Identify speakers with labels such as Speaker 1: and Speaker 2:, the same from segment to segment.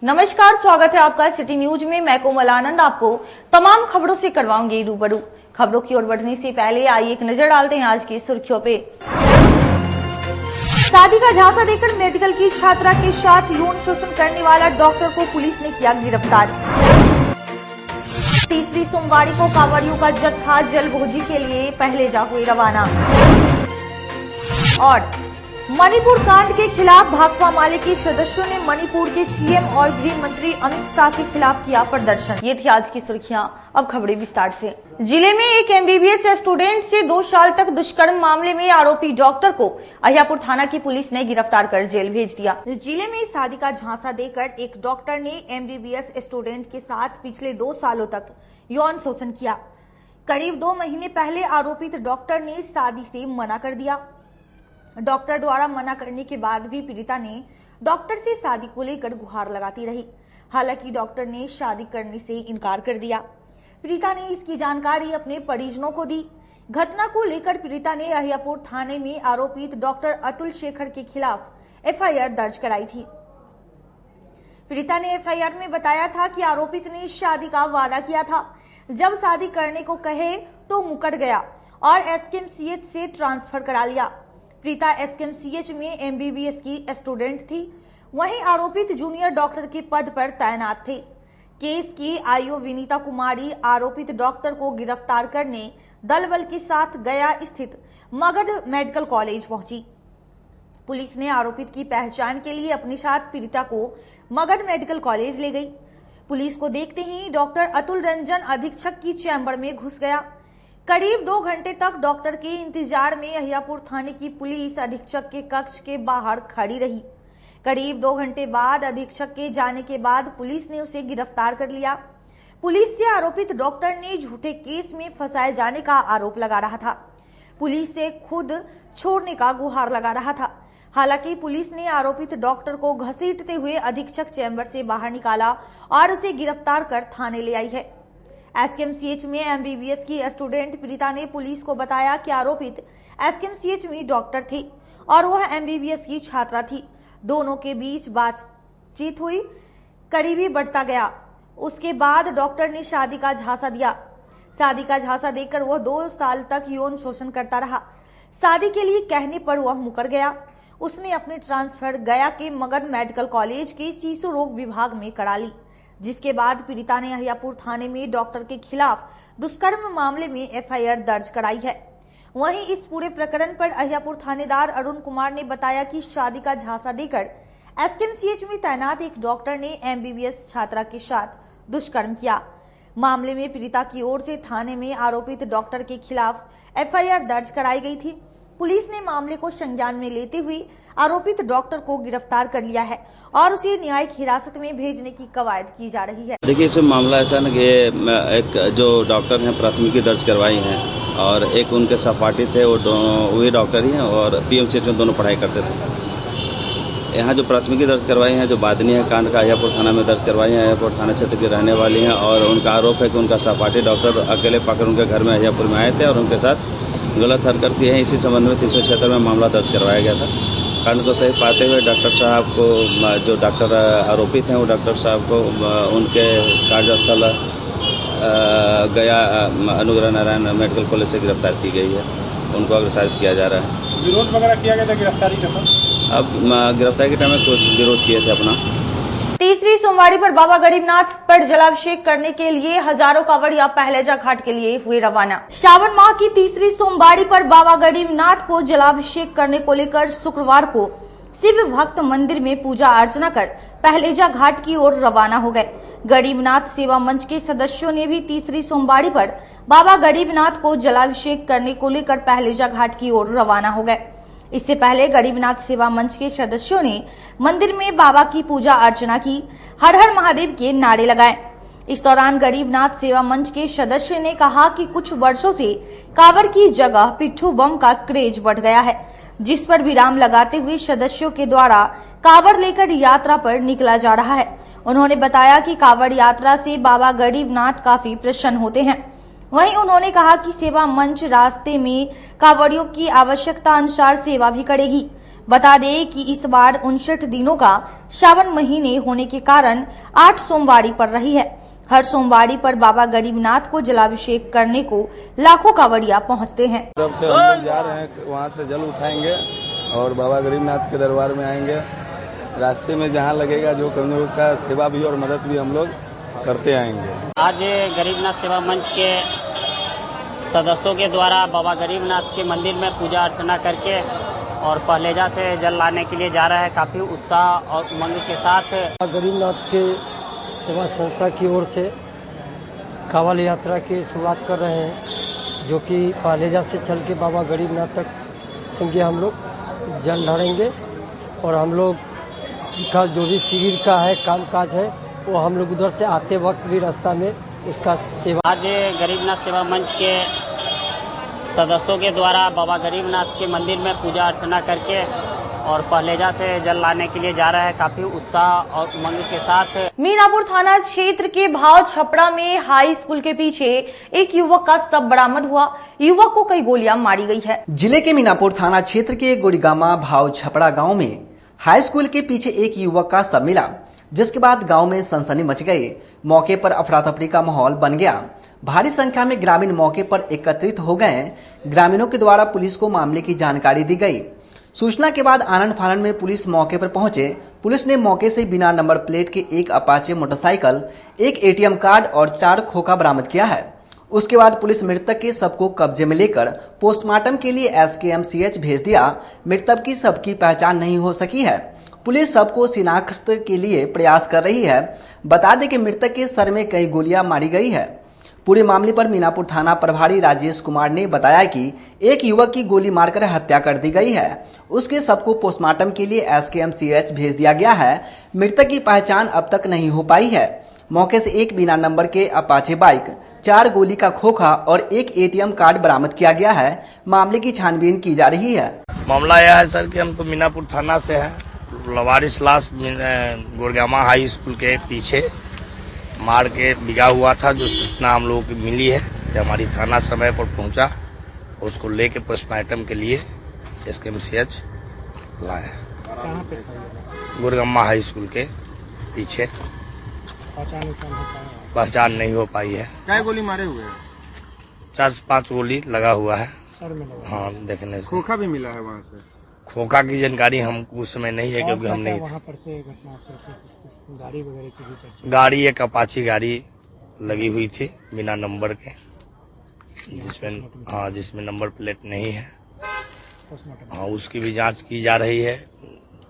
Speaker 1: नमस्कार, स्वागत है आपका सिटी न्यूज में। मैं कोमल आनंद आपको तमाम खबरों से करवाऊंगी रूबरू। खबरों की ओर बढ़ने से पहले आइए एक नजर डालते हैं आज की सुर्खियों पे। शादी का झांसा देकर मेडिकल की छात्रा के साथ यौन शोषण करने वाला डॉक्टर को पुलिस ने किया गिरफ्तार। तीसरी सोमवारी को कांवड़ियों का जत्था जलभोजी के लिए पहलेजा हुए रवाना। और मणिपुर कांड के खिलाफ भाकपा माले के सदस्यों ने मणिपुर के सीएम और गृह मंत्री अमित शाह के खिलाफ किया प्रदर्शन। ये थी आज की सुर्खियां, अब खबरें विस्तार से। जिले में एक एमबीबीएस स्टूडेंट से 2 साल तक दुष्कर्म मामले में आरोपी डॉक्टर को अहियापुर थाना की पुलिस ने गिरफ्तार कर जेल भेज दिया। जिले में शादी का झांसा देकर एक डॉक्टर ने एमबीबीएस स्टूडेंट के साथ पिछले 2 सालों तक यौन शोषण किया। करीब 2 महीने पहले आरोपित डॉक्टर ने शादी से मना कर दिया। डॉक्टर द्वारा मना करने के बाद भी पीड़िता ने डॉक्टर से शादी को लेकर गुहार लगाती रही। हालांकि डॉक्टर ने शादी करने से इनकार कर दिया। पीड़िता ने इसकी जानकारी अपने परिजनों को दी। घटना को लेकर पीड़िता ने अहियापुर थाने में आरोपित डॉक्टर अतुल शेखर के खिलाफ एफआईआर दर्ज कराई थी। पीड़िता ने एफआईआर में बताया था कि आरोपित ने शादी का वादा किया था। जब शादी करने को कहे तो मुकर गया और एसकेएमसीएच से ट्रांसफर करा लिया। पीड़िता एसकेएमसीएच में एमबीबीएस की स्टूडेंट थी। वहीं आरोपित जूनियर डॉक्टर के पद पर तैनात थे। केस की आईओ विनीता कुमारी आरोपित डॉक्टर को गिरफ्तार करने दल बल के साथ गया स्थित मगध मेडिकल कॉलेज पहुंची। पुलिस ने आरोपित की पहचान के लिए अपने साथ पीड़िता को मगध मेडिकल कॉलेज ले गई। पुलिस को देखते ही डॉक्टर अतुल रंजन अधीक्षक की चैम्बर में घुस गया। करीब 2 घंटे तक डॉक्टर के इंतजार में अहियापुर थाने की पुलिस अधीक्षक के कक्ष के बाहर खड़ी रही। करीब 2 घंटे बाद अधीक्षक के जाने के बाद पुलिस ने उसे गिरफ्तार कर लिया। पुलिस से आरोपित डॉक्टर ने झूठे केस में फंसाए जाने का आरोप लगा रहा था। पुलिस से खुद छोड़ने का गुहार लगा रहा था। हालांकि पुलिस ने आरोपित डॉक्टर को घसीटते हुए अधीक्षक चैम्बर से बाहर निकाला और उसे गिरफ्तार कर थाने ले आई है। एसकेएमसीएच में एमबीबीएस की स्टूडेंट पीड़िता ने पुलिस को बताया कि आरोपित एसकेएमसीएच में डॉक्टर थे और वह एमबीबीएस की छात्रा थी। दोनों के बीच बातचीत हुई, करीबी बढ़ता गया। उसके बाद डॉक्टर ने शादी का झांसा दिया। शादी का झांसा देकर वह 2 साल तक यौन शोषण करता रहा। शादी के लिए कहने पर वह मुकर गया। उसने अपने ट्रांसफर गया के मगध मेडिकल कॉलेज के शिशु रोग विभाग में करा ली, जिसके बाद पीड़िता ने अहियापुर थाने में डॉक्टर के खिलाफ दुष्कर्म मामले में एफआईआर दर्ज कराई है। वहीं इस पूरे प्रकरण पर अहियापुर थानेदार अरुण कुमार ने बताया कि शादी का झांसा देकर एसकेएमसीएच में तैनात एक डॉक्टर ने एमबीबीएस छात्रा के साथ दुष्कर्म किया। मामले में पीड़िता की ओर से थाने में आरोपित डॉक्टर के खिलाफ एफआईआर दर्ज कराई गई थी। पुलिस ने मामले को संज्ञान में लेते हुए आरोपित डॉक्टर को गिरफ्तार कर लिया है और उसे न्यायिक हिरासत में भेजने की कवायद की जा रही है।
Speaker 2: देखिए, इसमें मामला ऐसा ना कि एक जो डॉक्टर हैं प्राथमिकी दर्ज करवाई हैं और एक उनके सहपाठी थे, वही डॉक्टर ही हैं और पीएमसीएच में दोनों पढ़ाई करते थे। यहाँ जो प्राथमिकी दर्ज करवाई हैं, जो बादनी है कांड का अहियापुर थाना में दर्ज करवाई हैं, अहियापुर थाना क्षेत्र की रहने वाली हैं और उनका आरोप है कि उनका सहपाठी डॉक्टर अकेले पाकर उनके घर में अहियापुर में आए थे और उनके साथ गलत हरकत की है। इसी संबंध में 376 में मामला दर्ज करवाया गया था। कांड को सही पाते हुए डॉक्टर साहब को, जो डॉक्टर आरोपित हैं, वो डॉक्टर साहब को उनके कार्यस्थल गया अनुग्रह नारायण मेडिकल कॉलेज से गिरफ्तार की गई है। उनको अग्रसारित किया जा रहा है।
Speaker 3: विरोध वगैरह किया गया था गिरफ्तारी के टाइम?
Speaker 2: अब गिरफ्तारी के टाइम में कुछ विरोध किए थे अपना।
Speaker 1: तीसरी सोमवारी पर बाबा गरीबनाथ पर जलाभिषेक करने के लिए हजारों कांवड़िया पहलेजा घाट के लिए हुए रवाना। श्रावण माह की तीसरी सोमवारी पर बाबा गरीबनाथ को जलाभिषेक करने को लेकर शुक्रवार को शिव भक्त मंदिर में पूजा अर्चना कर पहलेजा घाट की ओर रवाना हो गए। गरीबनाथ सेवा मंच के सदस्यों ने भी तीसरी सोमवारी पर बाबा गरीबनाथ को जलाभिषेक करने को लेकर पहलेजा घाट की ओर रवाना हो गए। इससे पहले गरीबनाथ सेवा मंच के सदस्यों ने मंदिर में बाबा की पूजा अर्चना की, हर हर महादेव के नारे लगाए। इस दौरान गरीबनाथ सेवा मंच के सदस्य ने कहा कि कुछ वर्षों से कांवड़ की जगह पिट्ठू बम का क्रेज बढ़ गया है, जिस पर विराम लगाते हुए सदस्यों के द्वारा कांवड़ लेकर यात्रा पर निकला जा रहा है। उन्होंने बताया कि कांवड़ यात्रा से बाबा गरीबनाथ काफी प्रसन्न होते हैं। वहीं उन्होंने कहा कि सेवा मंच रास्ते में कांवड़ियों की आवश्यकता अनुसार सेवा भी करेगी। बता दें कि इस बार 59 दिनों का श्रावण महीने होने के कारण 8 सोमवारी पड़ रही है। हर सोमवारी पर बाबा गरीबनाथ को जलाभिषेक करने को लाखों कांवड़िया पहुंचते हैं।
Speaker 4: तरफ से हम लोग जा रहे हैं, वहाँ से जल उठाएंगे और बाबा गरीबनाथ के दरबार में आएंगे। रास्ते में जहाँ लगेगा जो करेंगे उसका सेवा भी और मदद भी हम लोग करते आएंगे।
Speaker 5: आज गरीबनाथ सेवा मंच के सदस्यों के द्वारा बाबा गरीबनाथ के मंदिर में पूजा अर्चना करके और पहलेजा से जल लाने के लिए जा रहा है। काफ़ी उत्साह और उमंग के साथ
Speaker 6: गरीबनाथ के सेवा संस्था की ओर से कांवड़ यात्रा की शुरुआत कर रहे हैं, जो कि पहलेजा से चल के बाबा गरीबनाथ तक संगे हम लोग जल ढारेंगे और हम लोग का जो भी शिविर का है कामकाज है वो हम लोग उधर से आते वक्त भी रास्ता में उसका सेवा।
Speaker 5: आज गरीबनाथ सेवा मंच के सदस्यों के द्वारा बाबा गरीबनाथ के मंदिर में पूजा अर्चना करके और पहलेजा से जल लाने के लिए जा रहा है। काफी उत्साह और उमंग के साथ
Speaker 1: मीनापुर थाना क्षेत्र के भाव छपड़ा में हाई स्कूल के पीछे एक युवक का शव बरामद हुआ। युवक को कई गोलियां मारी गई है।
Speaker 7: जिले के मीनापुर थाना क्षेत्र के गोड़ीगामा भाव छपड़ा गांव में हाई स्कूल के पीछे एक युवक का शव मिला, जिसके बाद गांव में सनसनी मच गई। मौके पर अफरा तफरी का माहौल बन गया। भारी संख्या में ग्रामीण मौके पर एकत्रित हो गए। ग्रामीणों के द्वारा पुलिस को मामले की जानकारी दी गई। सूचना के बाद आनन फानन में पुलिस मौके पर पहुंचे। पुलिस ने मौके से बिना नंबर प्लेट के एक अपाचे मोटरसाइकिल, एक एटीएम कार्ड और 4 खोखा बरामद किया है। उसके बाद पुलिस मृतक के शव को कब्जे में लेकर पोस्टमार्टम के लिए SKMCH भेज दिया। मृतक की शव की पहचान नहीं हो सकी है। पुलिस शव को शिनाख्त के लिए प्रयास कर रही है। बता दें कि मृतक के सर में कई गोलियां मारी गई है। पूरे मामले पर मीनापुर थाना प्रभारी राजेश कुमार ने बताया कि एक युवक की गोली मारकर हत्या कर दी गई है। उसके शव को पोस्टमार्टम के लिए SKMCH भेज दिया गया है। मृतक की पहचान अब तक नहीं हो पाई है। मौके से एक बिना नंबर के अपाचे बाइक, 4 गोली का खोखा और एक ATM कार्ड बरामद किया गया है। मामले की छानबीन की जा रही है।
Speaker 8: मामला यह है सर कि हम तो मीनापुर थाना से हैं। लवारिस लाश गोड़ीगामा हाई स्कूल के पीछे मार के बिगा हुआ था, जो सूचना हम लोगों की मिली है। जब हमारी थाना समय पर पहुंचा, उसको लेके पोस्टमार्टम के लिए SKMCH लाए। गोड़ीगामा हाई स्कूल के पीछे पहचान नहीं हो पाई है।
Speaker 3: क्या गोली मारे हुए हैं?
Speaker 8: 4 से 5 गोली लगा हुआ है
Speaker 3: सर में लगा।
Speaker 8: हाँ, देखने से
Speaker 3: खोखा भी मिला है वहाँ से।
Speaker 8: खोखा की जानकारी हमको उस समय नहीं है, क्योंकि हम नहीं
Speaker 3: वहाँ पर से घटना से गाड़ी वगैरह की भी चर्चा।
Speaker 8: गाड़ी एक अपाची गाड़ी लगी हुई थी बिना नंबर के, जिसमें नंबर प्लेट नहीं है। हाँ, उसकी भी जांच की जा रही है।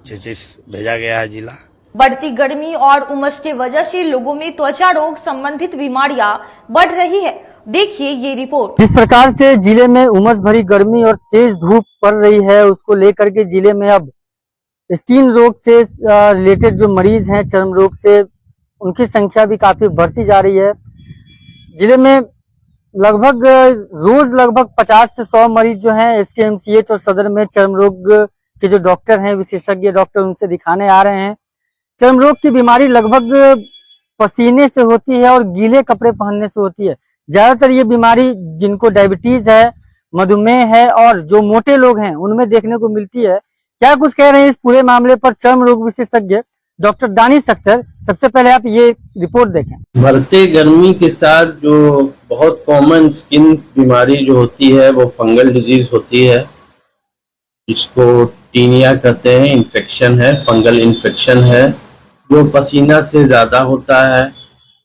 Speaker 8: 6 भेजा गया है जिला।
Speaker 1: बढ़ती गर्मी और उमस के वजह से लोगों में त्वचा रोग संबंधित बीमारियां बढ़ रही है। देखिए ये रिपोर्ट।
Speaker 6: जिस प्रकार से जिले में उमस भरी गर्मी और तेज धूप पड़ रही है, उसको लेकर के जिले में अब स्किन रोग से रिलेटेड जो मरीज हैं, चर्म रोग से, उनकी संख्या भी काफी बढ़ती जा रही है। जिले में लगभग रोज 50 से 100 मरीज जो हैं SKMCH और सदर में चर्म रोग के जो डॉक्टर हैं, विशेषज्ञ डॉक्टर, उनसे दिखाने आ रहे हैं। चर्म रोग की बीमारी लगभग पसीने से होती है और गीले कपड़े पहनने से होती है। ज्यादातर ये बीमारी जिनको डायबिटीज है, मधुमेह है और जो मोटे लोग हैं, उनमें देखने को मिलती है। क्या कुछ कह रहे हैं इस पूरे मामले पर चर्म रोग विशेषज्ञ डॉक्टर दानिश अख्तर। सबसे पहले आप ये रिपोर्ट देखें।
Speaker 9: बढ़ते गर्मी के साथ जो बहुत कॉमन स्किन बीमारी जो होती है वो फंगल डिजीज होती है। इसको टीनिया कहते हैं, इन्फेक्शन है, फंगल इन्फेक्शन है जो पसीना से ज्यादा होता है।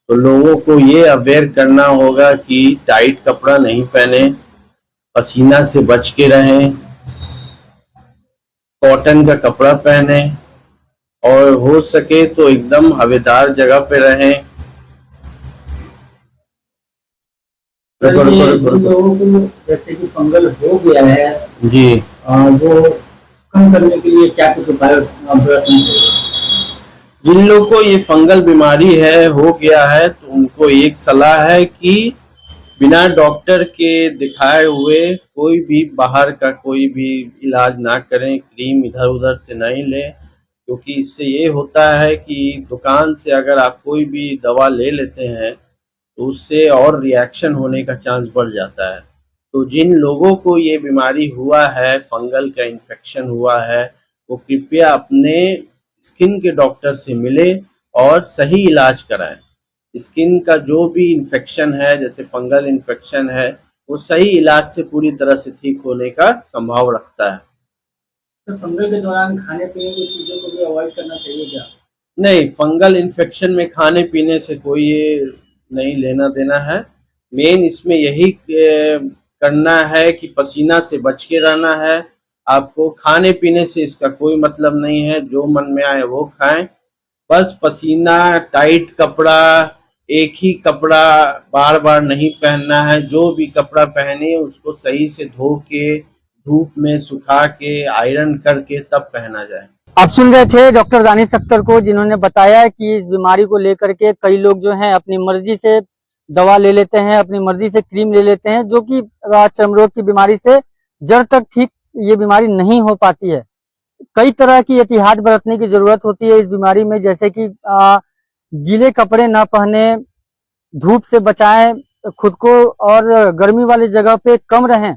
Speaker 9: तो लोगों को ये अवेयर करना होगा कि टाइट कपड़ा नहीं पहने, पसीना से बच के रहें, कॉटन का कपड़ा पहने और हो सके तो एकदम हवादार जगह पे रहें।
Speaker 6: लोगों को जैसे कि फंगल हो गया है
Speaker 9: जी,
Speaker 6: वो कम करने के लिए क्या कुछ उपाय बरतने चाहिए?
Speaker 9: जिन लोगों को ये फंगल बीमारी है, हो गया है, तो उनको एक सलाह है कि बिना डॉक्टर के दिखाए हुए कोई भी बाहर का कोई भी इलाज ना करें, क्रीम इधर उधर से नहीं लें, क्योंकि इससे ये होता है कि दुकान से अगर आप कोई भी दवा ले लेते हैं तो उससे और रिएक्शन होने का चांस बढ़ जाता है। तो जिन लोगों को ये बीमारी हुआ है, फंगल का इन्फेक्शन हुआ है, वो कृपया अपने स्किन के डॉक्टर से मिले और सही इलाज कराएं। स्किन का जो भी इन्फेक्शन है, जैसे फंगल इन्फेक्शन है, वो सही इलाज से पूरी तरह से ठीक होने का संभाव रखता है।
Speaker 6: तो फंगल के दौरान खाने पीने की चीजों को भी अवॉइड करना चाहिए क्या?
Speaker 9: नहीं, फंगल इन्फेक्शन में खाने पीने से कोई ये नहीं लेना देना है। मेन इसमें यही करना है कि पसीना से बच के रहना है। आपको खाने पीने से इसका कोई मतलब नहीं है, जो मन में आए वो खाएं। बस पसीना, टाइट कपड़ा, एक ही कपड़ा बार बार नहीं पहनना है। जो भी कपड़ा पहने उसको सही से धो के, धूप में सुखा के, आयरन करके तब पहना जाए।
Speaker 6: आप सुन रहे थे डॉक्टर दानिश अख्तर को, जिन्होंने बताया कि इस बीमारी को लेकर के कई लोग जो हैं अपनी मर्जी से दवा ले लेते हैं, अपनी मर्जी से क्रीम ले लेते हैं, जो कि चर्म रोग की बीमारी से जड़ तक ठीक ये बीमारी नहीं हो पाती है। कई तरह की एहतियात बरतने की जरूरत होती है इस बीमारी में, जैसे कि गीले कपड़े ना पहने, धूप से बचाएं खुद को और गर्मी वाली जगह पे कम रहें।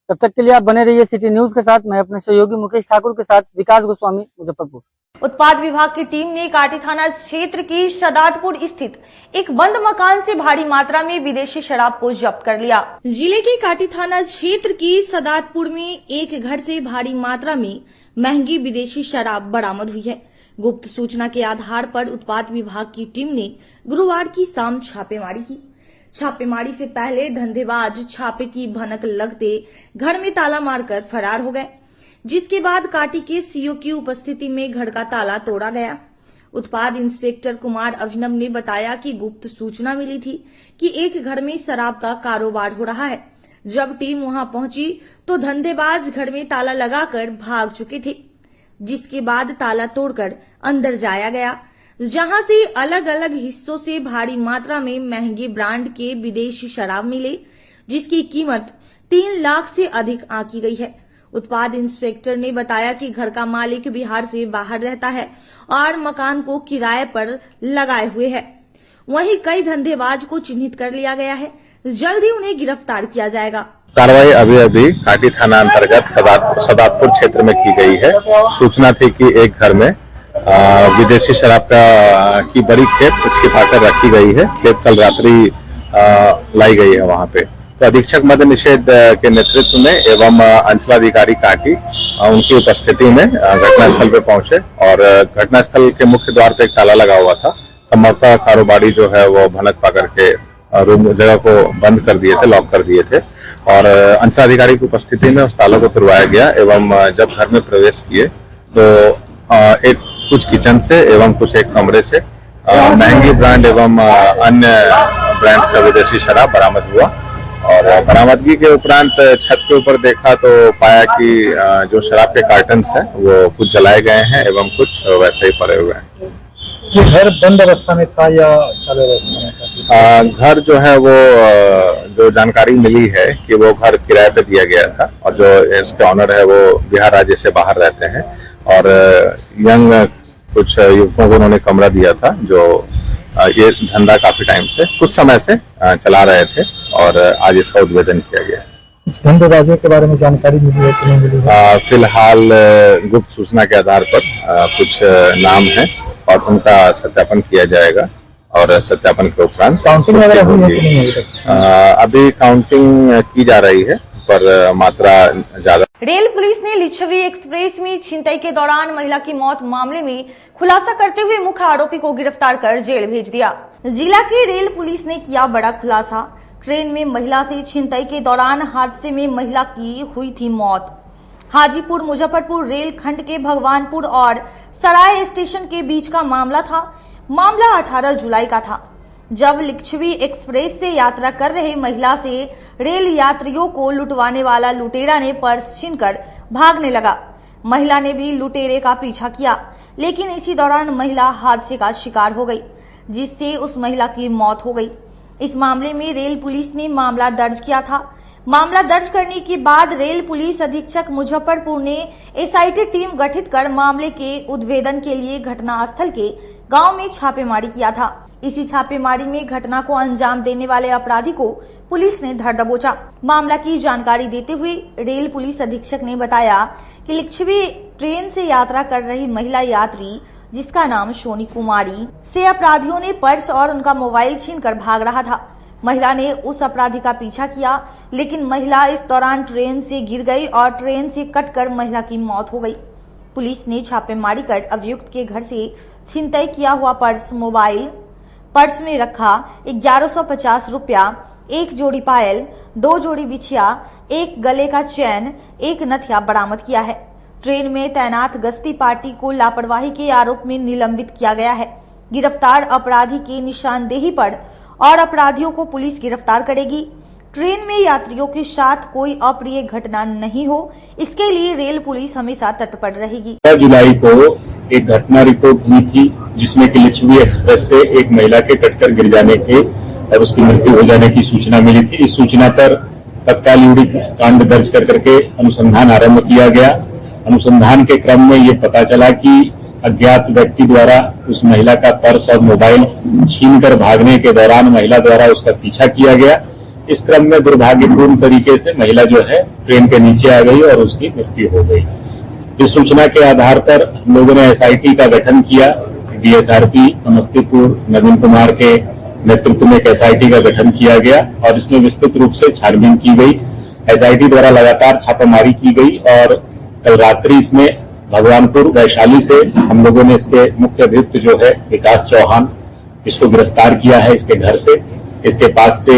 Speaker 6: तब तक के लिए आप बने रहिए सिटी न्यूज के साथ। मैं अपने सहयोगी मुकेश ठाकुर के साथ विकास गोस्वामी, मुजफ्फरपुर।
Speaker 1: उत्पाद विभाग की टीम ने काटी थाना क्षेत्र की सदातपुर स्थित एक बंद मकान से भारी मात्रा में विदेशी शराब को जब्त कर लिया। जिले के काटी थाना क्षेत्र की सदातपुर में एक घर से भारी मात्रा में महंगी विदेशी शराब बरामद हुई है। गुप्त सूचना के आधार पर उत्पाद विभाग की टीम ने गुरुवार की शाम छापेमारी की। छापेमारी से पहले धंधेबाज छापे की भनक लगते घर में ताला मारकर फरार हो गए, जिसके बाद काटी के सीओ की उपस्थिति में घर का ताला तोड़ा गया। उत्पाद इंस्पेक्टर कुमार अभिनव ने बताया कि गुप्त सूचना मिली थी कि एक घर में शराब का कारोबार हो रहा है। जब टीम वहां पहुंची तो धंधेबाज घर में ताला लगाकर भाग चुके थे, जिसके बाद ताला तोड़कर अंदर जाया गया, जहां से अलग अलग हिस्सों से भारी मात्रा में महंगे ब्रांड के विदेशी शराब मिले, जिसकी कीमत 3 लाख से अधिक आंकी गई है। उत्पाद इंस्पेक्टर ने बताया कि घर का मालिक बिहार से बाहर रहता है और मकान को किराए पर लगाए हुए है। वहीं कई धंधेबाज को चिन्हित कर लिया गया है, जल्द ही उन्हें गिरफ्तार किया जाएगा।
Speaker 10: कार्रवाई अभी काटी थाना अंतर्गत सदातपुर क्षेत्र में की गई है। सूचना थी कि एक घर में विदेशी शराब की बड़ी खेप छिपाकर रखी गई है। खेप कल रात्रि लाई गई है वहां पे। तो अधीक्षक मद्य निषेध के नेतृत्व में एवं अंचलाधिकारी काटी उनकी उपस्थिति में घटनास्थल पे पहुंचे और घटनास्थल के मुख्य द्वार पे एक ताला लगा हुआ था। संभवतः कारोबारी जो है वो भनक पकड़ के रूम जगह को बंद कर दिए थे, लॉक कर दिए थे और अंचलाधिकारी की उपस्थिति में उस ताला को तुड़वाया गया एवं जब घर में प्रवेश किए तो एक कुछ किचन से एवं कुछ एक कमरे से महंगी ब्रांड एवं अन्य ब्रांड्स का विदेशी शराब बरामद हुआ। और बरामदगी के उपरांत छत के ऊपर देखा तो पाया कि जो शराब के कार्टन्स हैं वो कुछ जलाए गए हैं एवं कुछ वैसे ही पड़े हुए हैं।
Speaker 3: ये घर बंद अवस्था में था या चालू अवस्था में था?
Speaker 10: घर जो है वो जो जानकारी मिली है कि वो घर किराए पे दिया गया था और जो इसके ऑनर है वो बिहार राज्य से बाहर रहते हैं और यंग कुछ युवकों को उन्होंने कमरा दिया था जो ये धंधा काफी टाइम से कुछ समय से चला रहे थे और आज इसका उद्भेदन किया गया।
Speaker 3: धंधेबाजों के बारे में जानकारी मिली है कि नहीं मिली?
Speaker 10: फिलहाल गुप्त सूचना के आधार पर कुछ नाम है और उनका सत्यापन किया जाएगा और सत्यापन के उपरांत
Speaker 3: काउंटिंग वगैरह हुई है कि नहीं अभी तक?
Speaker 10: अभी काउंटिंग की जा रही है पर मात्रा ज्यादा।
Speaker 1: रेल पुलिस ने लिच्छवी एक्सप्रेस में छिनतई के दौरान महिला की मौत मामले में खुलासा करते हुए मुख्य आरोपी को गिरफ्तार कर जेल भेज दिया। जिला की रेल पुलिस ने किया बड़ा खुलासा। ट्रेन में महिला से छिनतई के दौरान हादसे में महिला की हुई थी मौत। हाजीपुर मुजफ्फरपुर रेल खंड के भगवानपुर और सराय स्टेशन के बीच का मामला था। मामला 18 जुलाई का था, जब लिच्छवी एक्सप्रेस से यात्रा कर रहे महिला से रेल यात्रियों को लुटवाने वाला लुटेरा ने पर्स छीनकर भागने लगा। महिला ने भी लुटेरे का पीछा किया, लेकिन इसी दौरान महिला हादसे का शिकार हो गई, जिससे उस महिला की मौत हो गई। इस मामले में रेल पुलिस ने मामला दर्ज किया था। मामला दर्ज करने के बाद रेल पुलिस अधीक्षक मुजफ्फरपुर ने एसआईटी टीम गठित कर मामले के उद्भेदन के लिए घटनास्थल के गांव में छापेमारी किया था। इसी छापेमारी में घटना को अंजाम देने वाले अपराधी को पुलिस ने धर दबोचा। मामला की जानकारी देते हुए रेल पुलिस अधीक्षक ने बताया कि लिच्छवी ट्रेन से यात्रा कर रही महिला यात्री जिसका नाम सोनी कुमारी से अपराधियों ने पर्स और उनका मोबाइल छीनकर भाग रहा था। महिला ने उस अपराधी का पीछा किया, लेकिन महिला इस दौरान ट्रेन से गिर गई और ट्रेन से कटकर महिला की मौत हो गई। पुलिस ने छापेमारी कर अभियुक्त के घर से छिनतई किया हुआ पर्स, मोबाइल, पर्स में रखा 1150 रुपया, 1 जोड़ी पायल, 2 जोड़ी बिछिया, 1 गले का चैन, 1 नथिया बरामद किया है। ट्रेन में तैनात गश्ती पार्टी को लापरवाही के आरोप में निलंबित किया गया है। गिरफ्तार अपराधी की निशानदेही पर और अपराधियों को पुलिस गिरफ्तार करेगी। ट्रेन में यात्रियों के साथ कोई अप्रिय घटना नहीं हो, इसके लिए रेल पुलिस हमेशा तत्पर रहेगी।
Speaker 11: 15 जुलाई को एक घटना रिपोर्ट हुई थी जिसमें कि लिच्छवी एक्सप्रेस से एक महिला के कटकर गिर जाने के और उसकी मृत्यु हो जाने की सूचना मिली थी। इस सूचना पर तत्काल यूडी कांड दर्ज करके अनुसंधान आरंभ किया गया। अनुसंधान के क्रम में ये पता चला कि अज्ञात व्यक्ति द्वारा उस महिला का पर्स और मोबाइल छीनकर भागने के दौरान महिला द्वारा उसका पीछा किया गया। इस क्रम में दुर्भाग्यपूर्ण तरीके से महिला जो है ट्रेन के नीचे आ गई और उसकी मृत्यु हो गई। इस सूचना के आधार पर हम लोगों ने एसआईटी का गठन किया। डीएसआरपी समस्तीपुर नवीन कुमार के नेतृत्व में एक एसआईटी का गठन किया गया और इसमें विस्तृत रूप से छानबीन की गई। एसआईटी द्वारा लगातार छापामारी की गई और कल रात्रि इसमें भगवानपुर वैशाली से हम लोगों ने इसके मुख्य अभियुक्त जो है विकास चौहान, इसको गिरफ्तार किया है। इसके घर से, इसके पास से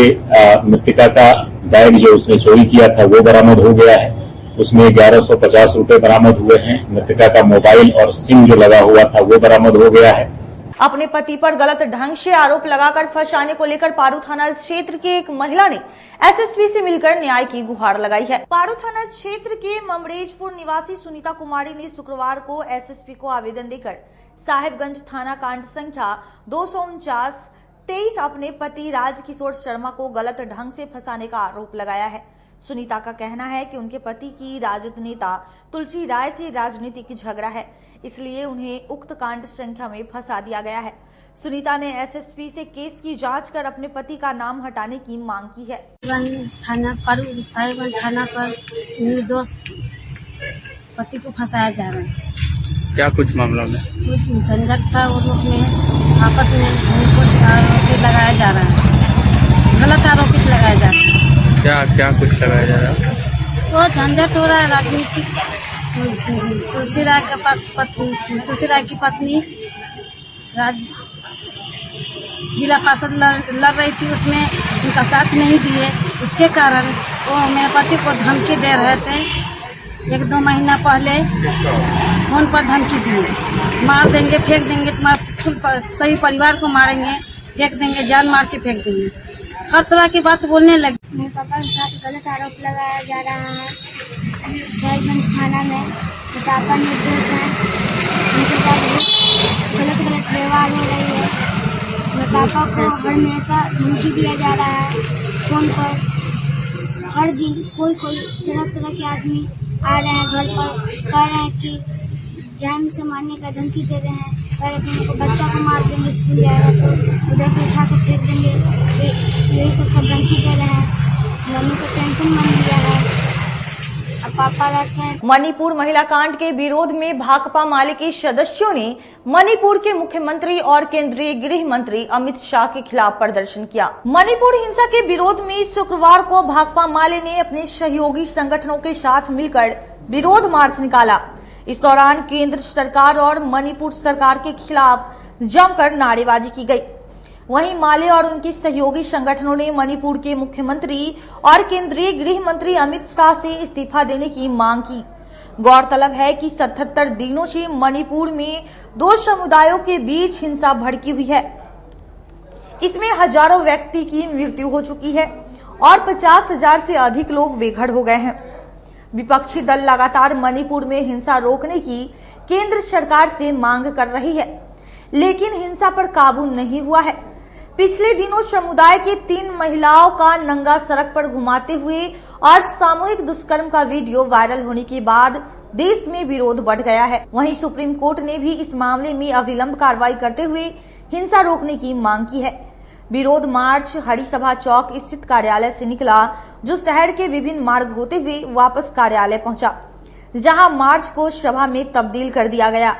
Speaker 11: मृतिका का बैग जो उसने चोरी किया था वो बरामद हो गया है। उसमें 1150 रुपए बरामद हुए हैं। मृतिका का मोबाइल और सिम जो लगा हुआ था वो बरामद हो गया है।
Speaker 1: अपने पति पर गलत ढंग से आरोप लगाकर फंसाने को लेकर पारू थाना क्षेत्र की एक महिला ने एसएसपी से मिलकर न्याय की गुहार लगाई है। पारू थाना क्षेत्र के ममरेजपुर निवासी सुनीता कुमारी ने शुक्रवार को एसएसपी को आवेदन देकर साहेबगंज थाना कांड संख्या 249/23 अपने पति राजकिशोर शर्मा को गलत ढंग से फंसाने का आरोप लगाया है। सुनीता का कहना है कि उनके पति की राजद नेता तुलसी राय से राजनीतिक झगड़ा है, इसलिए उन्हें उक्त कांड संख्या में फंसा दिया गया है। सुनीता ने एसएसपी से केस की जांच कर अपने पति का नाम हटाने की मांग की है।
Speaker 12: साहेबगंज थाना पर निर्दोष पति को फंसाया जा रहा है।
Speaker 13: क्या कुछ मामला में
Speaker 12: झंझट था, वो लोग में आपस में उनको आरोपित लगाया जा रहा है, गलत आरोपित लगाया जा रहा है।
Speaker 13: क्या कुछ लगाया जा रहा है?
Speaker 12: वो झंझट हो रहा है राजनीतिक। तुलसी राय की पत्नी जिला पार्षद लड़ रही थी, उसमें उनका साथ नहीं दिए, उसके कारण वो मेरे पति को धमकी दे रहे थे। 1-2 महीना पहले फोन पर धमकी दिए, मार देंगे, फेंक देंगे, तुम्हारे सभी परिवार को मारेंगे, फेंक देंगे, जान मार के फेंक देंगे, हर तरह की बात बोलने लगे।
Speaker 14: मेरे पापा के साथ गलत आरोप लगाया जा रहा है। साहेबगंज थाना में पापा निर्दोष हैं, उनके साथ गलत व्यवहार हो रही है। मेरे पापा को हमेशा धमकी दिया जा रहा है फोन पर। हर दिन कोई तरह के आदमी आ रहे हैं घर पर, कह रहे हैं कि जान से मारने का धमकी दे रहे हैं, कह रहे हैं कि बच्चा को मार देंगे, स्कूल जाएगा तो उधर से उठा कर फेंक देंगे, यही सब का धमकी दे रहे हैं। मम्मी को टेंशन मन लिया है, अब पापा रहते हैं।
Speaker 1: मणिपुर महिला कांड के विरोध में भाकपा माले के सदस्यों ने मणिपुर के मुख्यमंत्री और केंद्रीय गृह मंत्री अमित शाह के खिलाफ प्रदर्शन किया। मणिपुर हिंसा के विरोध में शुक्रवार को भाकपा माले ने अपने सहयोगी संगठनों के साथ मिलकर विरोध मार्च निकाला। इस दौरान केंद्र सरकार और मणिपुर सरकार के खिलाफ जमकर नारेबाजी की गई। वहीं माले और उनके सहयोगी संगठनों ने मणिपुर के मुख्यमंत्री और केंद्रीय गृह मंत्री अमित शाह से इस्तीफा देने की मांग की। गौरतलब है कि 77 दिनों से मणिपुर में 2 समुदायों के बीच हिंसा भड़की हुई है। इसमें हजारों व्यक्ति की मृत्यु हो चुकी है और 50,000 से अधिक लोग बेघर हो गए हैं। विपक्षी दल लगातार मणिपुर में हिंसा रोकने की केंद्र सरकार से मांग कर रही है, लेकिन हिंसा पर काबू नहीं हुआ है। पिछले दिनों समुदाय के 3 महिलाओं का नंगा सड़क पर घुमाते हुए और सामूहिक दुष्कर्म का वीडियो वायरल होने के बाद देश में विरोध बढ़ गया है। वहीं सुप्रीम कोर्ट ने भी इस मामले में अविलंब कार्रवाई करते हुए हिंसा रोकने की मांग की है। विरोध मार्च हरी सभा चौक स्थित कार्यालय से निकला, जो शहर के विभिन्न मार्ग होते हुए वापस कार्यालय पहुंचा, जहां मार्च को सभा में तब्दील कर दिया गया।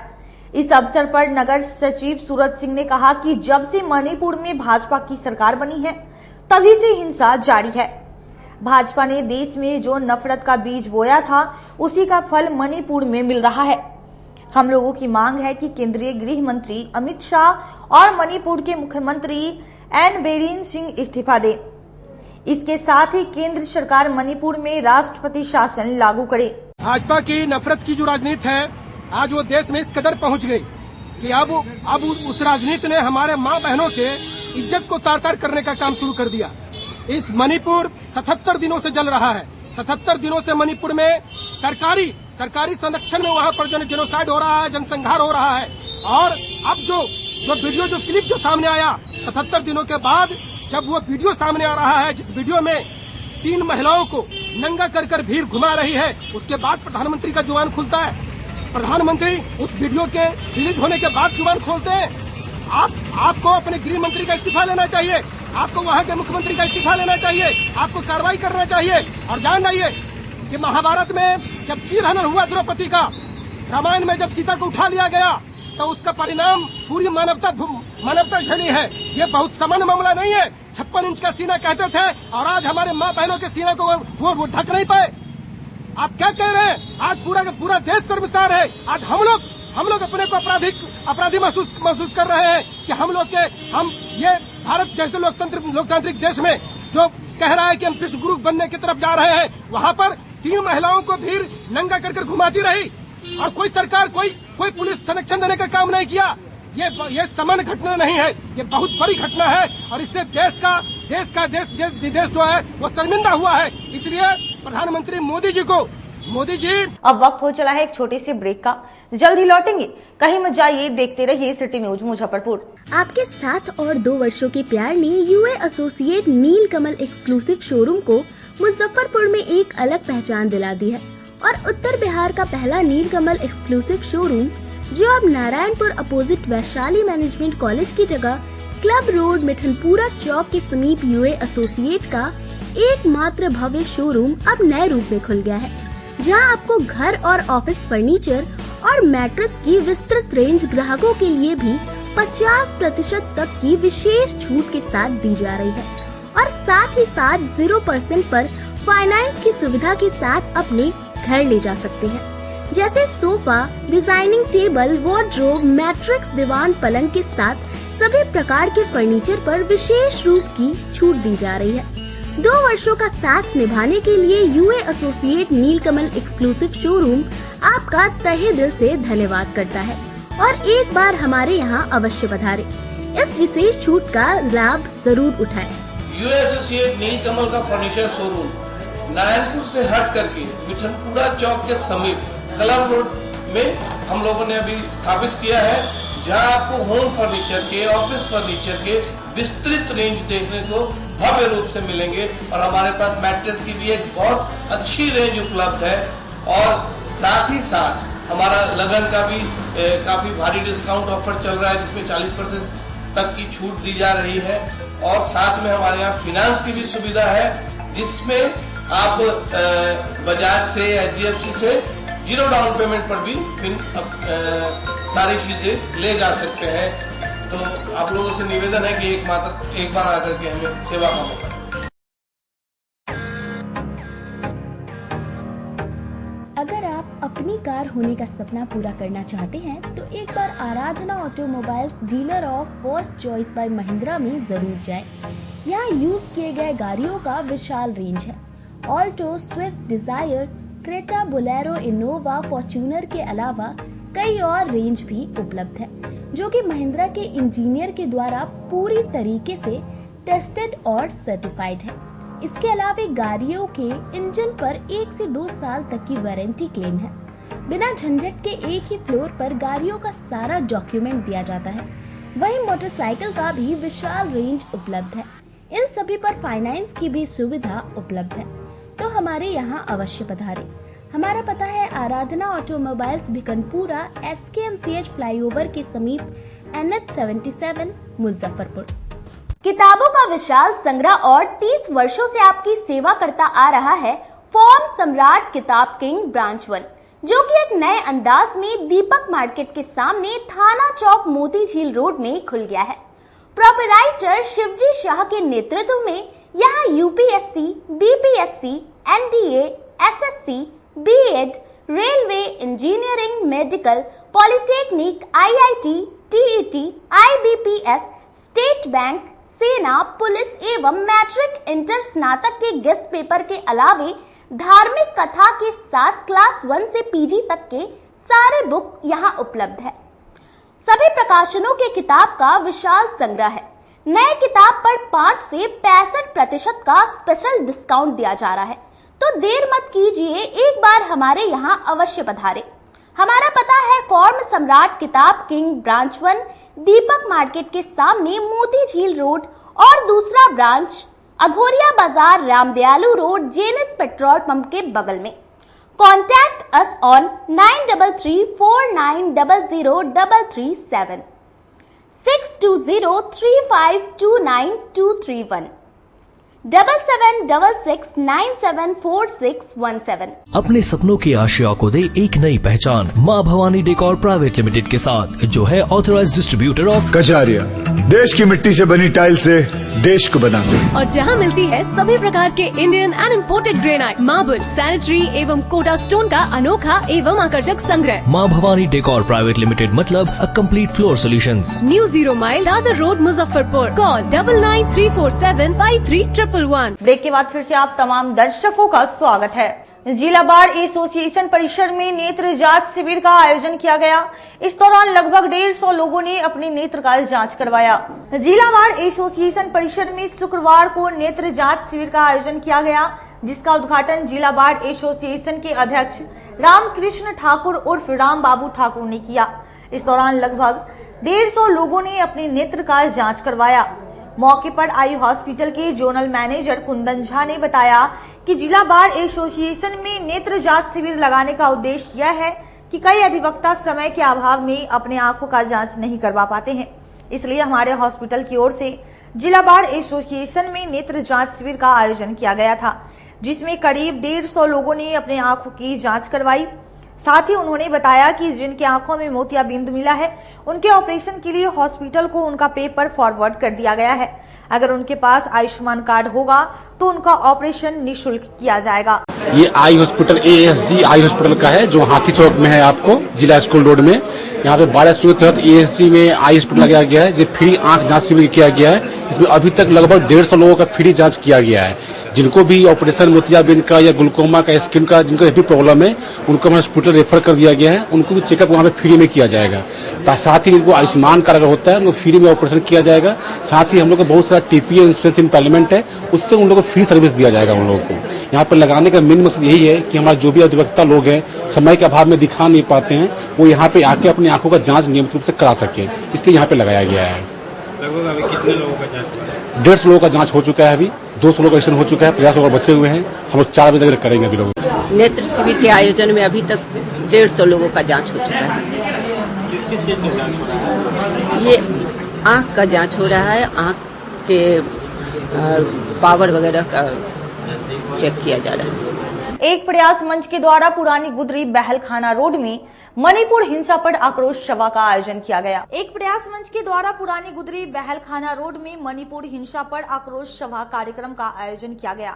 Speaker 1: इस अवसर पर नगर सचिव सूरज सिंह ने कहा कि जब से मणिपुर में भाजपा की सरकार बनी है, तभी से हिंसा जारी है। भाजपा ने देश में जो नफरत का बीज बोया था, उसी का फल मणिपुर में मिल रहा है। हम लोगों की मांग है कि केंद्रीय गृह मंत्री अमित शाह और मणिपुर के मुख्यमंत्री एन बीरेन सिंह इस्तीफा दें। इसके साथ ही केंद्र सरकार मणिपुर में राष्ट्रपति शासन लागू करे।
Speaker 15: भाजपा की नफरत की जो राजनीति है, आज वो देश में इस कदर पहुंच गई कि अब उस राजनीति ने हमारे माँ बहनों के इज्जत को तार-तार करने का काम शुरू कर दिया। इस मणिपुर 77 दिनों से जल रहा है। 77 दिनों से मणिपुर में सरकारी संरक्षण में वहाँ पर जेनोसाइड हो रहा है, जनसंहार हो रहा है। और अब जो क्लिप जो सामने आया 77 दिनों के बाद, जब वो वीडियो सामने आ रहा है, जिस वीडियो में 3 महिलाओं को नंगा कर भीड़ घुमा रही है, उसके बाद प्रधानमंत्री का जुबान खुलता है। प्रधानमंत्री उस वीडियो के रिलीज होने के बाद जुबान खोलते हैं। आपको अपने गृह मंत्री का इस्तीफा लेना चाहिए, आपको वहाँ के मुख्यमंत्री का इस्तीफा लेना चाहिए, आपको कार्रवाई करना चाहिए। और जान जाइए कि महाभारत में जब चीरहनन हुआ द्रौपदी का, रामायण में जब सीता को उठा लिया गया, तो उसका परिणाम पूरी मानवता झेली है। ये बहुत सामान्य मामला नहीं है। 56 इंच का सीना कहते थे, और आज हमारे माँ बहनों के सीना को वो ढक नहीं पाए। आप क्या कह रहे हैं? आज पूरा देश शर्मसार है। आज हम लोग अपने को अपराधी महसूस कर रहे हैं कि हम ये भारत जैसे लोकतांत्रिक देश में जो कह रहा है कि हम विश्व गुरु बनने की तरफ जा रहे हैं, वहाँ पर 3 महिलाओं को भीड़ नंगा कर घुमाती रही और कोई सरकार कोई पुलिस संरक्षण देने का काम नहीं किया। ये सामान्य घटना नहीं है, ये बहुत बड़ी घटना है और इससे देश जो है वो शर्मिंदा हुआ है। इसलिए प्रधानमंत्री मोदी जी
Speaker 1: अब वक्त हो चला है एक छोटे से ब्रेक का। जल्दी लौटेंगे, कहीं मत जाइए, देखते रहिए सिटी न्यूज मुजफ्फरपुर।
Speaker 16: आपके 7 और 2 वर्षों के प्यार ने यूए एसोसिएट नीलकमल एक्सक्लूसिव शोरूम को मुजफ्फरपुर में एक अलग पहचान दिला दी है और उत्तर बिहार का पहला नीलकमल एक्सक्लूसिव शोरूम, जो अब Narayanpur opposite Vaishali management college की जगह क्लब रोड मिठनपुरा चौक के समीप यूए एसोसिएट का एकमात्र भव्य शोरूम अब नए रूप में खुल गया है, जहां आपको घर और ऑफिस फर्नीचर और मैट्रेस की विस्तृत रेंज ग्राहकों के लिए भी 50% तक की विशेष छूट के साथ दी जा रही है और साथ ही साथ 0% पर फाइनेंस की सुविधा के साथ अपने घर ले जा सकते हैं। जैसे sofa, designing table, wardrobe, mattress, दीवान, पलंग के साथ सभी प्रकार के फर्नीचर पर विशेष रूप की छूट दी जा रही है। 2 वर्षों का साथ निभाने के लिए यूए एसोसिएट नीलकमल एक्सक्लूसिव शोरूम आपका तहे दिल से धन्यवाद करता है और एक बार हमारे यहाँ अवश्य पधारें। इस विशेष छूट का लाभ जरूर उठाएं।
Speaker 17: यूए एसोसिएट नीलकमल का फर्नीचर शोरूम नारायणपुर से हट करके मिठनपुरा चौक के समीप क्लब रोड में हम लोगों ने अभी स्थापित किया है, जहां आपको होम फर्नीचर के, ऑफिस फर्नीचर के विस्तृत रेंज देखने को भव्य रूप से मिलेंगे और हमारे पास मैट्रेस की भी एक बहुत अच्छी रेंज उपलब्ध है और साथ ही साथ हमारा लगन का भी काफी भारी डिस्काउंट ऑफर चल रहा है, जिसमें 40% तक की छूट दी जा रही है और साथ में हमारे यहाँ फाइनेंस की भी सुविधा है, जिसमें आप बजाज से, HDFC से 0 डाउन पेमेंट पर भी सारी चीजें ले जा सकते हैं। तो आप लोगों से निवेदन है कि एक बार आकर के हमें सेवा का मौका दें।
Speaker 16: अगर आप अपनी कार होने का सपना पूरा करना चाहते हैं तो एक बार Aradhana automobiles dealer of first choice by Mahindra में जरूर जाएं। यहाँ यूज किए गए गाड़ियों का विशाल रेंज है। Alto, Swift, Dzire, Creta, Bolero, Innova, Fortuner के अलावा कई और रेंज भी उपलब्ध है, जो कि महिंद्रा के इंजीनियर के द्वारा पूरी तरीके से टेस्टेड और सर्टिफाइड है। इसके अलावा गाड़ियों के इंजन पर 1 से 2 साल तक की वारंटी क्लेम है। बिना झंझट के एक ही फ्लोर पर गाड़ियों का सारा डॉक्यूमेंट दिया जाता है। वहीं मोटरसाइकिल का भी विशाल रेंज उपलब्ध है। इन सभी पर फाइनेंस की भी सुविधा उपलब्ध है, तो हमारे यहाँ अवश्य पधारें। हमारा पता है आराधना ऑटोमोबाइल्स भिकनपुरा SKMCH फ्लाईओवर के समीप NH77 मुजफ्फरपुर। किताबों का विशाल संग्रह और 30 वर्षों से आपकी सेवा करता आ रहा है फॉर्म सम्राट किताब किंग ब्रांच 1, जो कि एक नए अंदाज में दीपक मार्केट के सामने थाना चौक मोती झील रोड में खुल गया है। प्रोपराइटर शिवजी शाह के नेतृत्व में यहाँ UPSC, BPSC, NDA, SSC, B.Ed, railway, engineering, medical, polytechnic, IIT, TET, IBPS, state bank, सेना, पुलिस एवं मैट्रिक इंटर स्नातक के गेस्ट पेपर के अलावे धार्मिक कथा के साथ क्लास 1 से PG तक के सारे बुक यहाँ उपलब्ध है। सभी प्रकाशनों के किताब का विशाल संग्रह है। नए किताब पर 5 से 65% का स्पेशल डिस्काउंट दिया जा रहा है, तो देर मत कीजिए, एक बार हमारे यहाँ अवश्य पधारे। हमारा पता है फॉर्म सम्राट किताब किंग ब्रांच 1, दीपक मार्केट के सामने मोती झील रोड, और दूसरा ब्रांच अघोरिया बाजार Ramdayalu road Jenit petrol pump के बगल में। Contact us on 9334900337 6203529231 7766974617।
Speaker 18: अपने सपनों की आशिया को दे एक नई पहचान माँ भवानी डेकोर प्राइवेट लिमिटेड के साथ, जो है ऑथराइज्ड डिस्ट्रीब्यूटर ऑफ
Speaker 19: कजारिया। देश की मिट्टी से बनी टाइल से देश को बनाते हैं,
Speaker 20: और जहां मिलती है सभी प्रकार के Indian and imported granite, marble, sanitary एवं कोटा स्टोन का अनोखा एवं आकर्षक संग्रह।
Speaker 18: माँ भवानी डेकोर प्राइवेट लिमिटेड मतलब a complete floor solutions.
Speaker 20: New 0 mile Dadar road Muzaffarpur. Call 9934753111।
Speaker 1: Break के बाद फिर से आप तमाम दर्शकों का स्वागत है। जिला बार एसोसिएशन परिसर में नेत्र जांच शिविर का आयोजन किया गया। इस दौरान लगभग 150 लोगों ने अपनी नेत्र का जांच करवाया। जिला बार एसोसिएशन परिसर में शुक्रवार को नेत्र जांच शिविर का आयोजन किया गया, जिसका उद्घाटन जिला बार एसोसिएशन के अध्यक्ष रामकृष्ण ठाकुर उर्फ राम बाबू ठाकुर ने किया। इस दौरान लगभग 150 लोगों ने अपनी नेत्र का जांच करवाया। मौके पर आई हॉस्पिटल के जोनल मैनेजर कुंदन झा ने बताया कि जिला बार एसोसिएशन में नेत्र जांच शिविर लगाने का उद्देश्य यह है कि कई अधिवक्ता समय के अभाव में अपने आंखों का जांच नहीं करवा पाते हैं, इसलिए हमारे हॉस्पिटल की ओर से जिला बार एसोसिएशन में नेत्र जांच शिविर का आयोजन किया गया था, जिसमें करीब 150 लोगों ने अपने आंखों की जाँच करवाई। साथ ही उन्होंने बताया कि जिनके आंखों में मोतियाबिंद मिला है, उनके ऑपरेशन के लिए हॉस्पिटल को उनका पेपर फॉरवर्ड कर दिया गया है। अगर उनके पास आयुष्मान कार्ड होगा तो उनका ऑपरेशन निःशुल्क किया जाएगा।
Speaker 21: ये eye hospital ASG eye hospital का है, जो हाथी चौक में है, आपको जिला स्कूल रोड में। यहाँ पे 12 सूची के तहत ASG में आई हॉस्पिटल लगाया गया है, जो फ्री आंख जांच शिविर किया गया है। इसमें अभी तक लगभग 150 लोगों का फ्री जांच किया गया है। जिनको भी ऑपरेशन मोतियाबिंद का या ग्लूकोमा का, स्किन का, जिनको भी प्रॉब्लम है, उनको हॉस्पिटल रेफर कर दिया गया है। उनको भी चेकअप वहाँ पे फ्री में किया जाएगा। साथ ही इनको आयुष्मान कार्ड अगर होता है, उनको फ्री में ऑपरेशन किया जाएगा। साथ ही हम लोग को बहुत सारा TPA इंश्योरेंस इम्प्लीमेंट है, उससे उन लोगों को फ्री सर्विस दिया जाएगा। उन लोगों को यहाँ पर लगाने का मेन मकसद यही है कि हमारे जो भी अधिवक्ता लोग हैं, समय के अभाव में दिखा नहीं पाते हैं, वो यहाँ पे आके अपनी आंखों का जाँच नियमित रूप से करा सके, इसलिए यहाँ पे लगाया गया है।
Speaker 13: लगभग अभी कितने लोगों का जांच?
Speaker 21: 150 लोगों का जांच हो चुका है, अभी 200 लोगों का ऑपरेशन हो चुका है, 50 लोग बचे हुए हैं। हम लोग 4 बजे तक करेंगे अभी लोग।
Speaker 22: नेत्र शिविर के आयोजन में अभी तक 150 लोगों का जांच हो चुका है।
Speaker 13: किस चीज का जांच हो रहा है?
Speaker 22: ये आंख का जांच हो रहा है, आंख के पावर वगैरह का चेक किया जा रहा है।
Speaker 1: एक प्रयास मंच के द्वारा पुरानी गुदरी बहलखाना रोड में मणिपुर हिंसा पर आक्रोश सभा का आयोजन किया गया। एक प्रयास मंच के द्वारा पुरानी गुदरी बहलखाना रोड में मणिपुर हिंसा पर आक्रोश सभा कार्यक्रम का आयोजन किया गया।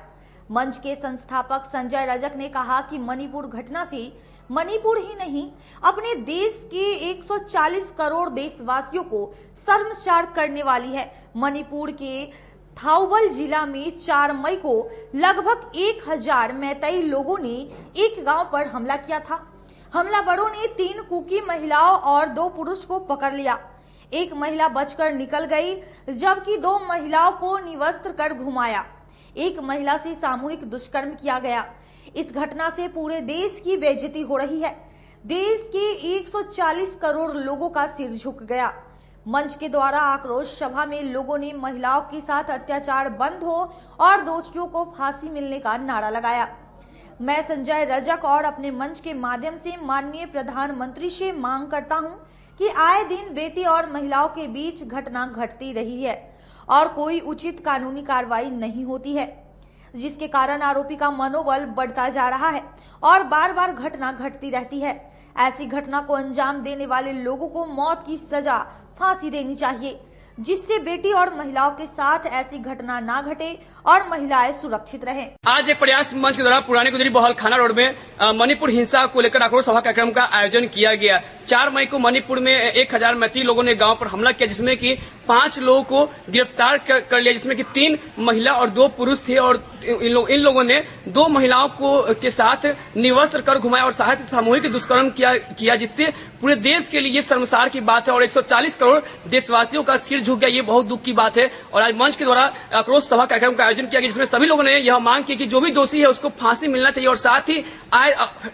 Speaker 1: मंच के संस्थापक संजय रजक ने कहा कि मणिपुर घटना से मणिपुर ही नहीं, अपने देश के 140 करोड़ देशवासियों को शर्मसार करने वाली है। मणिपुर के थाउबल जिला में 4 मई को लगभग 1000 मैतेई लोगों ने एक गांव पर हमला किया था। हमलावरों ने 3 कुकी महिलाओं और 2 पुरुष को पकड़ लिया। एक महिला बचकर निकल गई, जबकि 2 महिलाओं को निवस्त्र कर घुमाया। एक महिला से सामूहिक दुष्कर्म किया गया। इस घटना से पूरे देश की बेइज्जती हो रही है। देश के 140 करोड़ लोगों का सिर झुक गया। मंच के द्वारा आक्रोश सभा में लोगों ने महिलाओं के साथ अत्याचार बंद हो और दोषियों को फांसी मिलने का नारा लगाया। मैं संजय रजक और अपने मंच के माध्यम से माननीय प्रधानमंत्री से मांग करता हूं कि आए दिन बेटी और महिलाओं के बीच घटना घटती रही है और कोई उचित कानूनी कार्रवाई नहीं होती है, जिसके कारण आरोपी का मनोबल बढ़ता जा रहा है और बार बार घटना घटती रहती है। ऐसी घटना को अंजाम देने वाले लोगों को मौत की सजा, फांसी देनी चाहिए, जिससे बेटी और महिलाओं के साथ ऐसी घटना ना घटे और महिलाएं सुरक्षित रहें।
Speaker 2: आज एक प्रयास मंच के द्वारा पुरानी गुजरी बहल खाना रोड में मणिपुर हिंसा को लेकर आक्रोश सभा कार्यक्रम का आयोजन किया गया। 4 मई को मणिपुर में 1033 लोगों ने गांव पर हमला किया, जिसमें कि 5 लोगों को गिरफ्तार कर लिया, जिसमें कि 3 महिला और 2 पुरुष थे और इन लोगों ने 2 महिलाओं को के साथ निवस्त्र कर घुमाया और सामूहिक दुष्कर्म किया, जिससे पूरे देश के लिए ये शर्मसार की बात है और 140 करोड़ देशवासियों का सिर झुक गया। ये बहुत दुख की बात है और आज मंच के द्वारा आक्रोश सभा कार्यक्रम का आयोजन किया गया, जिसमें सभी लोगों ने यह मांग की कि जो भी दोषी है उसको फांसी मिलना चाहिए और साथ ही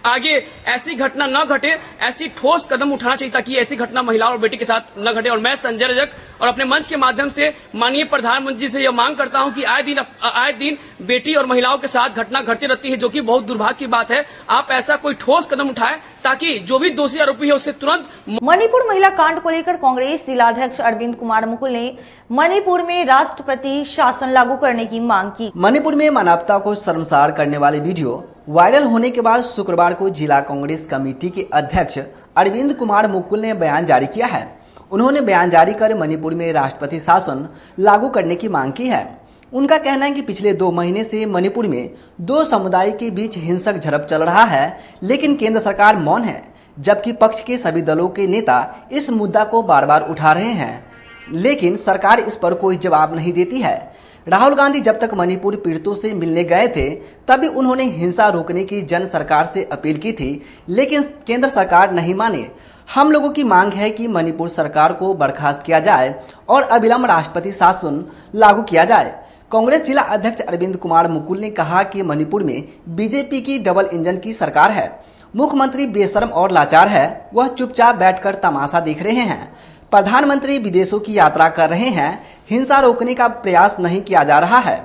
Speaker 2: आगे ऐसी घटना न घटे, ऐसी ठोस कदम उठाना चाहिए ताकि ऐसी घटना महिला और बेटी के साथ न घटे। और मैं संजय रजक और अपने मंच के माध्यम से माननीय प्रधानमंत्री से यह मांग करता हूं कि आए दिन बेटी और महिलाओं के साथ घटना घटती रहती है, जो कि बहुत दुर्भाग्य की बात है। आप ऐसा कोई ठोस कदम उठाएं ताकि जो भी दोषी आरोपी है उससे तुरंत।
Speaker 1: मणिपुर महिला कांड को लेकर कांग्रेस जिलाध्यक्ष अरविंद कुमार मुकुल ने मणिपुर में राष्ट्रपति शासन लागू करने की मांग की।
Speaker 7: मणिपुर में मानवता को शर्मसार करने वाले वीडियो वायरल होने के बाद शुक्रवार को जिला कांग्रेस कमेटी के अध्यक्ष अरविंद कुमार मुकुल ने बयान जारी किया है। उन्होंने बयान जारी कर मणिपुर में राष्ट्रपति शासन लागू करने की मांग की है। उनका कहना है कि पिछले 2 महीने से मणिपुर में 2 समुदाय के बीच हिंसक झड़प चल रहा है, लेकिन केंद्र सरकार मौन है, जबकि पक्ष के सभी दलों के नेता इस मुद्दा को बार बार उठा रहे हैं, लेकिन सरकार इस पर कोई जवाब नहीं देती है। राहुल गांधी जब तक मणिपुर पीड़ितों से मिलने गए थे तभी उन्होंने हिंसा रोकने की जन सरकार से अपील की थी, लेकिन केंद्र सरकार नहीं माने। हम लोगों की मांग है कि मणिपुर सरकार को बर्खास्त किया जाए और अविलंब राष्ट्रपति शासन लागू किया जाए। कांग्रेस जिला अध्यक्ष अरविंद कुमार मुकुल ने कहा कि मणिपुर में बीजेपी की डबल इंजन की सरकार है। मुख्यमंत्री बेशर्म और लाचार है, वह चुपचाप बैठकर तमाशा देख रहे हैं। प्रधानमंत्री विदेशों की यात्रा कर रहे हैं, हिंसा रोकने का प्रयास नहीं किया जा रहा है।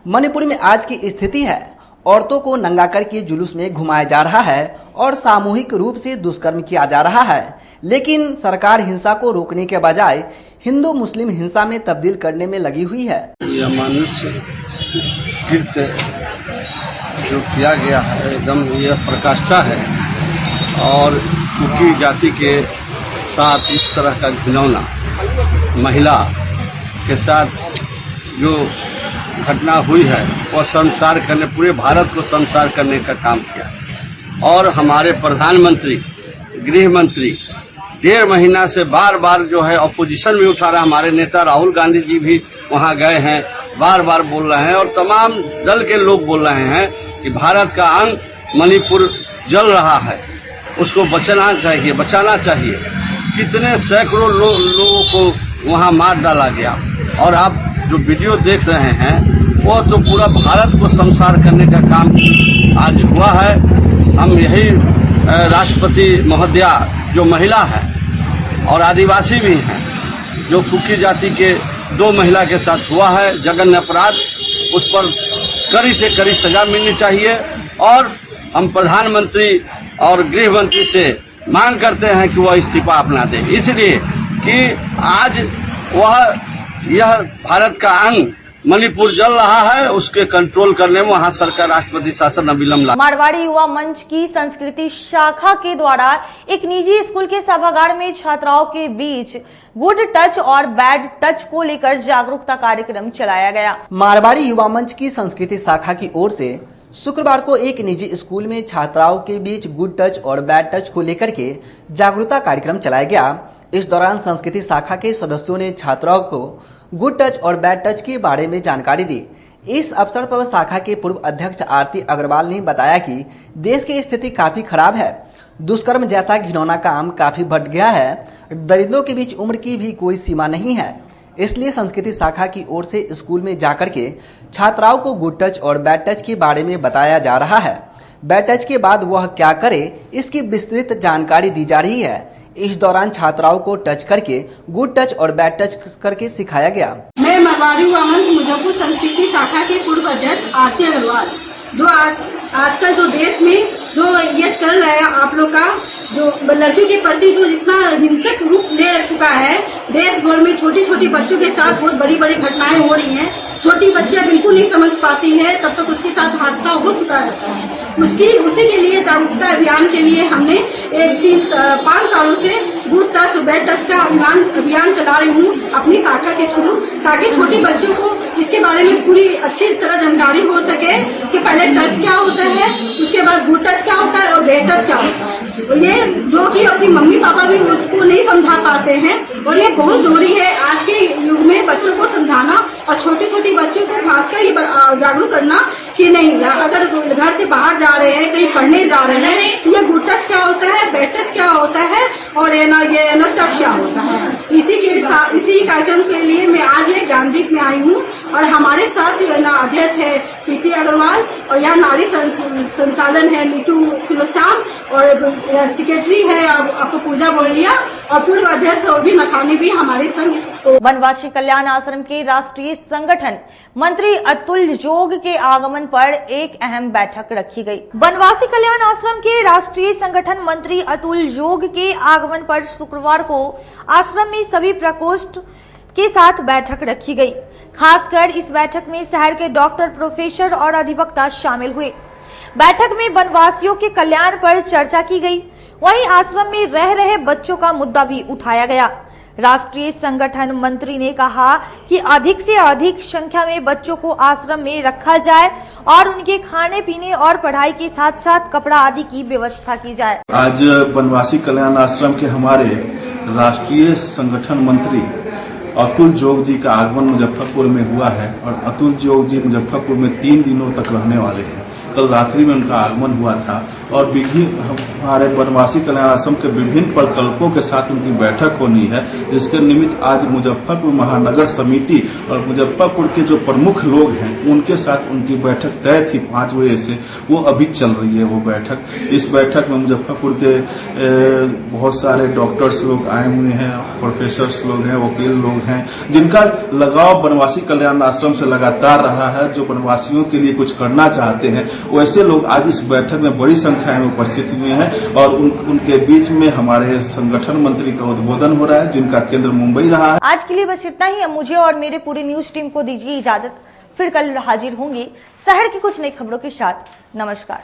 Speaker 7: मणिपुर में आज की स्थिति है, औरतों को नंगा करके जुलूस में घुमाया जा रहा है और सामूहिक रूप से दुष्कर्म किया जा रहा है, लेकिन सरकार हिंसा को रोकने के बजाय हिंदू मुस्लिम हिंसा में तब्दील करने में लगी हुई है।
Speaker 4: यह मनुष्य कृत्य जो किया गया है एकदम यह प्रकाष्ठा है और कुकी जाति के साथ इस तरह का घिनौना महिला के साथ जो घटना हुई है वह संसार करने, पूरे भारत को संसार करने का काम किया। और हमारे प्रधानमंत्री, गृह मंत्री 1.5 महीना से बार बार जो है अपोजिशन में उठा रहा। हमारे नेता राहुल गांधी जी भी वहां गए हैं, बार बार बोल रहे हैं और तमाम दल के लोग बोल रहे हैं कि भारत का अंग मणिपुर जल रहा है, उसको बचाना चाहिए। कितने सैकड़ों लोगों को वहां मार डाला गया और आप जो वीडियो देख रहे हैं वो तो पूरा भारत को संसार करने का काम आज हुआ है। हम यही राष्ट्रपति महोदया जो महिला है और आदिवासी भी हैं, जो कुकी जाति के 2 महिला के साथ हुआ है जघन्य अपराध, उस पर कड़ी से कड़ी सजा मिलनी चाहिए। और हम प्रधानमंत्री और गृह मंत्री से मांग करते हैं कि वह इस्तीफा अपना दे, इसलिए कि आज यह भारत का अंग मणिपुर जल रहा है, उसके कंट्रोल करने में वहाँ सरकार राष्ट्रपति शासन अविलंब।
Speaker 1: मारवाड़ी युवा मंच की संस्कृति शाखा के द्वारा एक निजी स्कूल के सभागार में छात्राओं के बीच गुड टच और बैड टच को लेकर जागरूकता कार्यक्रम चलाया गया।
Speaker 7: मारवाड़ी युवा मंच की संस्कृति शाखा की ओर से शुक्रवार को एक निजी स्कूल में छात्राओं के बीच गुड टच और बैड टच को लेकर के जागरूकता कार्यक्रम चलाया गया। इस दौरान संस्कृति शाखा के सदस्यों ने छात्राओं को गुड टच और बैड टच के बारे में जानकारी दी। इस अवसर पर शाखा के पूर्व अध्यक्ष आरती अग्रवाल ने बताया कि देश की स्थिति काफी खराब है, दुष्कर्म जैसा घिनौना काम काफी बढ़ गया है, दरिद्रों के बीच उम्र की भी कोई सीमा नहीं है, इसलिए संस्कृति शाखा की ओर से स्कूल में जाकर के छात्राओं को गुड टच और बैड टच के बारे में बताया जा रहा है। बैड टच के बाद वह क्या करे, इसकी विस्तृत जानकारी दी जा रही है। इस दौरान छात्राओं को टच करके गुड टच और बैड टच करके सिखाया गया।
Speaker 12: मैं मरवाड़ी वामन मुजफ्फरपुर संस्कृति शाखा के पूर्व अध्यक्ष आरती अग्रवाल। जो आजकल जो देश में जो ये चल रहा है आप लोग का जो लड़कियों के प्रति जो इतना हिंसक रूप ले चुका है, देश भर में छोटी छोटी बच्चों के साथ बहुत बड़ी बड़ी घटनाएं हो रही हैं। छोटी बच्चियां बिल्कुल नहीं समझ पाती है, तब तक उसके साथ हादसा हो चुका रहता है। उसी के लिए जागरूकता अभियान के लिए हमने 5 सालों से गुड टच बैड टच का अभियान चला रही हूँ अपनी शाखा के थ्रू, ताकि छोटी बच्चों को इसके बारे में पूरी अच्छी तरह जानकारी हो सके कि पहले टच क्या होता है, उसके बाद गुड टच क्या होता है और बैड टच क्या होता है। और ये जो कि अपनी मम्मी पापा भी उसको नहीं समझा पाते हैं, और ये बहुत जरूरी है आज के युग में बच्चों को समझाना और छोटी छोटी बच्चों को खासकर ये जागरूक करना कि नहीं, अगर घर से बाहर जा रहे हैं, कहीं पढ़ने जा रहे हैं, ये गुड टच क्या होता है, बैड टच क्या होता है और ये न टच क्या होता है। इसी कार्यक्रम के लिए मैं आज ये ज्ञानदीप में आई हूँ और हमारे साथ अध्यक्ष है प्रीति अग्रवाल और यहाँ नारी संचालन है नीतू तुलसाम और सेक्रेटरी है आपको पूजा बोलिया और पूर्व अध्यक्ष और भी नखानी भी हमारे संग।
Speaker 1: वनवासी कल्याण आश्रम के राष्ट्रीय संगठन मंत्री अतुल जोग के आगमन पर एक अहम बैठक रखी गई। वनवासी कल्याण आश्रम के राष्ट्रीय संगठन मंत्री अतुल जोग के आगमन पर शुक्रवार को आश्रम में सभी प्रकोष्ठ के साथ बैठक रखी गई। खासकर इस बैठक में शहर के डॉक्टर, प्रोफेसर और अधिवक्ता शामिल हुए। बैठक में वनवासियों के कल्याण पर चर्चा की गई। वहीं आश्रम में रह रहे बच्चों का मुद्दा भी उठाया गया। राष्ट्रीय संगठन मंत्री ने कहा कि अधिक से अधिक संख्या में बच्चों को आश्रम में रखा जाए और उनके खाने पीने और पढ़ाई के साथ साथ कपड़ा आदि की व्यवस्था की जाए।
Speaker 5: आज वनवासी कल्याण आश्रम के हमारे राष्ट्रीय संगठन मंत्री अतुल जोग जी का आगमन मुजफ्फरपुर में हुआ है और अतुल जोग जी मुजफ्फरपुर में 3 दिनों तक रहने वाले हैं। कल रात्रि में उनका आगमन हुआ था और हमारे वनवासी कल्याण आश्रम के विभिन्न प्रकल्पों के साथ उनकी बैठक होनी है, जिसके निमित्त आज मुजफ्फरपुर महानगर समिति और मुजफ्फरपुर के जो प्रमुख लोग हैं उनके साथ उनकी बैठक तय थी 5 बजे से, वो अभी चल रही है वो बैठक। इस बैठक में मुजफ्फरपुर के बहुत सारे डॉक्टर्स लोग आए हुए हैं, प्रोफेसर्स लोग हैं, वकील लोग हैं, जिनका लगाव वनवासी कल्याण आश्रम से लगातार रहा है, जो वनवासियों के लिए कुछ करना चाहते हैं, वैसे लोग आज इस बैठक में बड़ी संख्या में उपस्थित हुए हैं और उनके बीच में हमारे संगठन मंत्री का उद्बोधन हो रहा है, जिनका केंद्र मुंबई रहा है।
Speaker 1: आज के लिए बस इतना ही। अब मुझे और मेरे पूरी न्यूज टीम को दीजिए इजाजत। फिर कल हाजिर होंगे शहर की कुछ नई खबरों के साथ। नमस्कार।